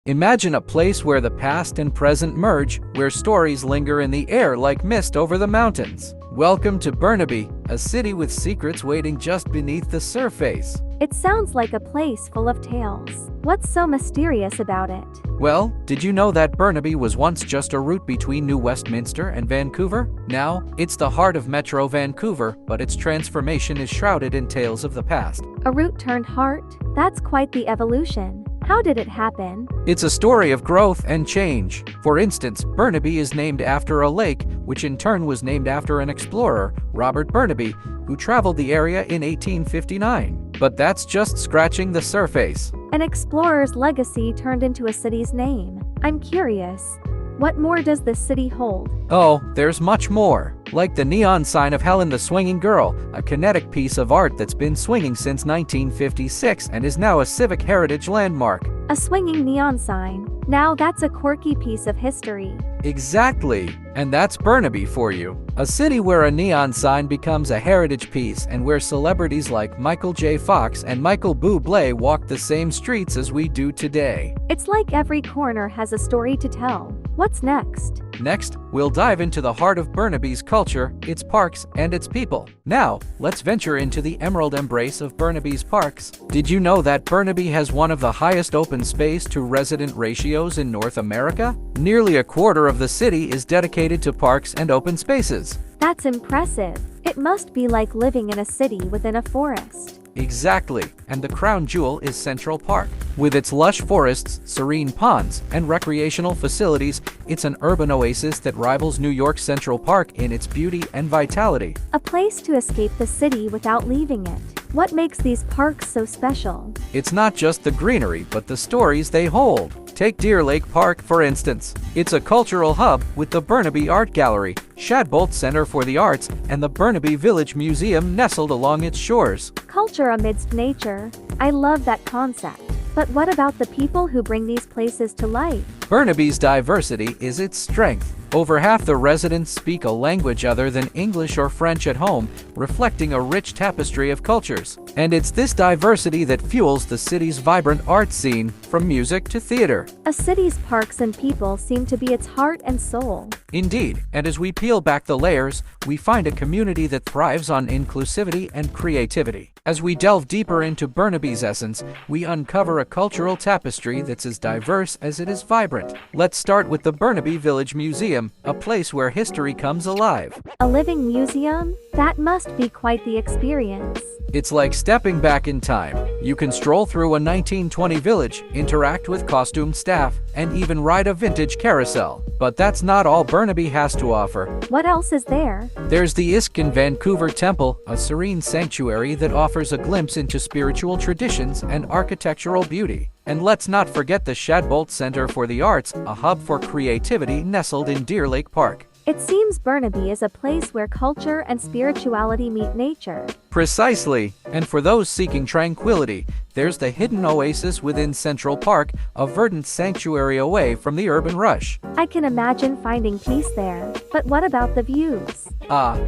Imagine a place where the past and present merge, where stories linger in the air like mist over the mountains. Welcome to Burnaby, a city with secrets waiting just beneath the surface. It sounds like a place full of tales. What's so mysterious about it? Well, did you know that Burnaby was once just a route between New Westminster and Vancouver? Now, it's the heart of Metro Vancouver, but its transformation is shrouded in tales of the past. A route turned heart? That's quite the evolution. How did it happen? It's a story of growth and change. For instance, Burnaby is named after a lake, which in turn was named after an explorer, Robert Burnaby, who traveled the area in 1859. But that's just scratching the surface. An explorer's legacy turned into a city's name. I'm curious. What more does this city hold? Oh, there's much more. Like the neon sign of Helen the Swinging Girl, a kinetic piece of art that's been swinging since 1956 and is now a civic heritage landmark. A swinging neon sign. Now that's a quirky piece of history. Exactly. And that's Burnaby for you. A city where a neon sign becomes a heritage piece and where celebrities like Michael J. Fox and Michael Bublé walk the same streets as we do today. It's like every corner has a story to tell. What's next? Next, we'll dive into the heart of Burnaby's culture, its parks, and its people. Now, let's venture into the emerald embrace of Burnaby's parks. Did you know that Burnaby has one of the highest open space to resident ratios in North America? Nearly a quarter of the city is dedicated to parks and open spaces. That's impressive. It must be like living in a city within a forest. Exactly, and the crown jewel is Central Park. With its lush forests, serene ponds, and recreational facilities, it's an urban oasis that rivals New York's Central Park in its beauty and vitality. A place to escape the city without leaving it. What makes these parks so special? It's not just the greenery, but the stories they hold. Take Deer Lake Park, for instance. It's a cultural hub with the Burnaby Art Gallery, Shadbolt Center for the Arts, and the Burnaby Village Museum nestled along its shores. Culture amidst nature. I love that concept. But what about the people who bring these places to life? Burnaby's diversity is its strength. Over half the residents speak a language other than English or French at home, reflecting a rich tapestry of cultures. And it's this diversity that fuels the city's vibrant art scene, from music to theater. A city's parks and people seem to be its heart and soul. Indeed, and as we peel back the layers, we find a community that thrives on inclusivity and creativity. As we delve deeper into Burnaby's essence, we uncover a cultural tapestry that's as diverse as it is vibrant. Let's start with the Burnaby Village Museum, a place where history comes alive. A living museum? That must be quite the experience. It's like stepping back in time. You can stroll through a 1920 village, interact with costumed staff, and even ride a vintage carousel. But that's not all Burnaby has to offer. What else is there? There's the Iskin Vancouver Temple, a serene sanctuary that offers a glimpse into spiritual traditions and architectural beauty. And let's not forget the Shadbolt Center for the Arts, a hub for creativity nestled in Deer Lake Park. It seems Burnaby is a place where culture and spirituality meet nature. Precisely. And for those seeking tranquility, there's the hidden oasis within Central Park, a verdant sanctuary away from the urban rush. I can imagine finding peace there. But what about the views?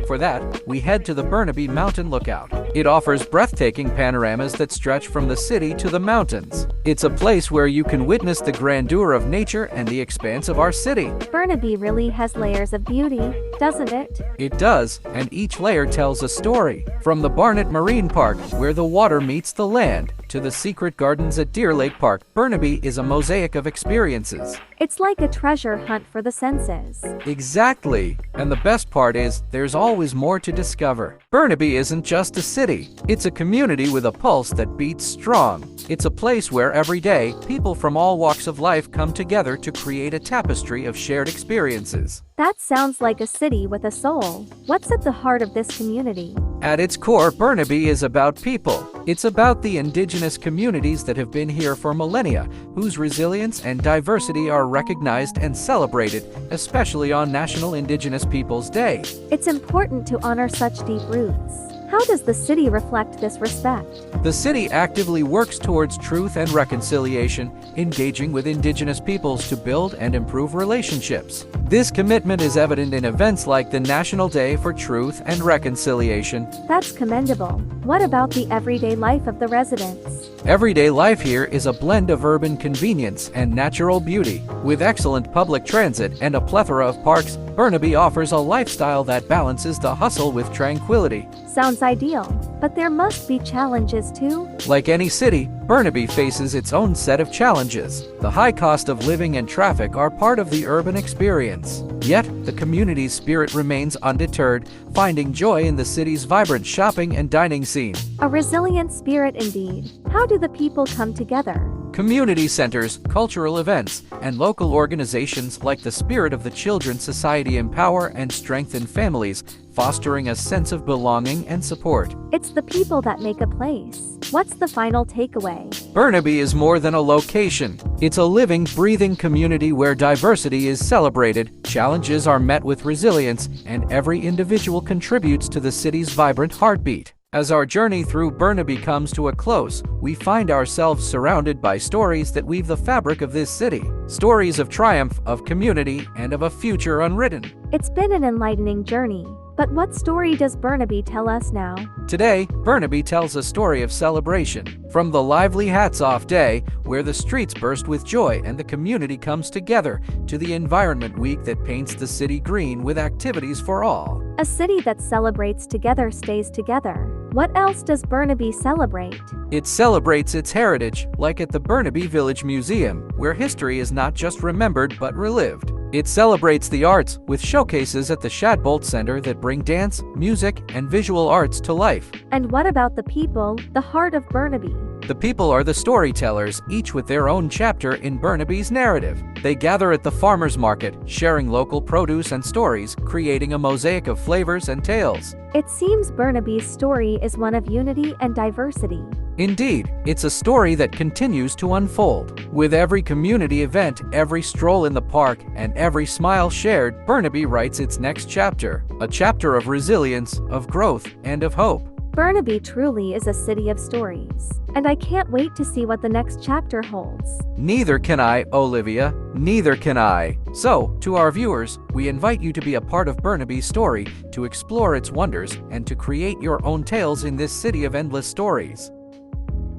For that, we head to the Burnaby Mountain Lookout. It offers breathtaking panoramas that stretch from the city to the mountains. It's a place where you can witness the grandeur of nature and the expanse of our city. Burnaby really has layers of beauty, doesn't it? It does, and each layer tells a story. From the Barnett Marine Park, where the water meets the land, to the secret gardens at Deer Lake Park, Burnaby is a mosaic of experiences. It's like a treasure hunt for the senses. Exactly. And the best part is, there's always more to discover. Burnaby isn't just a city. It's a community with a pulse that beats strong. It's a place where every day, people from all walks of life come together to create a tapestry of shared experiences. That sounds like a city with a soul. What's at the heart of this community? At its core, Burnaby is about people. It's about the indigenous communities that have been here for millennia, whose resilience and diversity are recognized and celebrated, especially on National Indigenous Peoples Day. It's important to honor such deep roots. How does the city reflect this respect? The city actively works towards truth and reconciliation, engaging with indigenous peoples to build and improve relationships. This commitment is evident in events like the National Day for Truth and Reconciliation. That's commendable. What about the everyday life of the residents? Everyday life here is a blend of urban convenience and natural beauty. With excellent public transit and a plethora of parks, Burnaby offers a lifestyle that balances the hustle with tranquility. Sounds ideal, but there must be challenges too. Like any city, Burnaby faces its own set of challenges. The high cost of living and traffic are part of the urban experience. Yet, the community's spirit remains undeterred, finding joy in the city's vibrant shopping and dining scene. A resilient spirit indeed. How do the people come together? Community centers, cultural events, and local organizations like the Spirit of the Children's Society empower and strengthen families, fostering a sense of belonging and support. It's the people that make a place. What's the final takeaway? Burnaby is more than a location. It's a living, breathing community where diversity is celebrated, challenges are met with resilience, and every individual contributes to the city's vibrant heartbeat. As our journey through Burnaby comes to a close, we find ourselves surrounded by stories that weave the fabric of this city. Stories of triumph, of community, and of a future unwritten. It's been an enlightening journey. But what story does Burnaby tell us now? Today, Burnaby tells a story of celebration. From the lively hats-off day, where the streets burst with joy and the community comes together, to the Environment Week that paints the city green with activities for all. A city that celebrates together stays together. What else does Burnaby celebrate? It celebrates its heritage, like at the Burnaby Village Museum, where history is not just remembered but relived. It celebrates the arts, with showcases at the Shadbolt Center that bring dance, music, and visual arts to life. And what about the people, the heart of Burnaby? The people are the storytellers, each with their own chapter in Burnaby's narrative. They gather at the farmers market, sharing local produce and stories, creating a mosaic of flavors and tales. It seems Burnaby's story is one of unity and diversity. Indeed, it's a story that continues to unfold. With every community event, every stroll in the park, and every smile shared, Burnaby writes its next chapter. A chapter of resilience, of growth, and of hope. Burnaby truly is a city of stories, and I can't wait to see what the next chapter holds. Neither can I, Olivia. Neither can I. So, to our viewers, we invite you to be a part of Burnaby's story, to explore its wonders, and to create your own tales in this city of endless stories.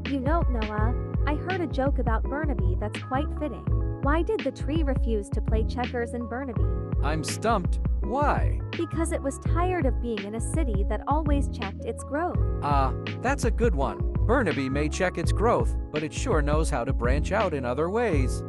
You know, Noah, I heard a joke about Burnaby that's quite fitting. Why did the tree refuse to play checkers in Burnaby? I'm stumped. Why? Because it was tired of being in a city that always checked its growth. That's a good one. Burnaby may check its growth, but it sure knows how to branch out in other ways.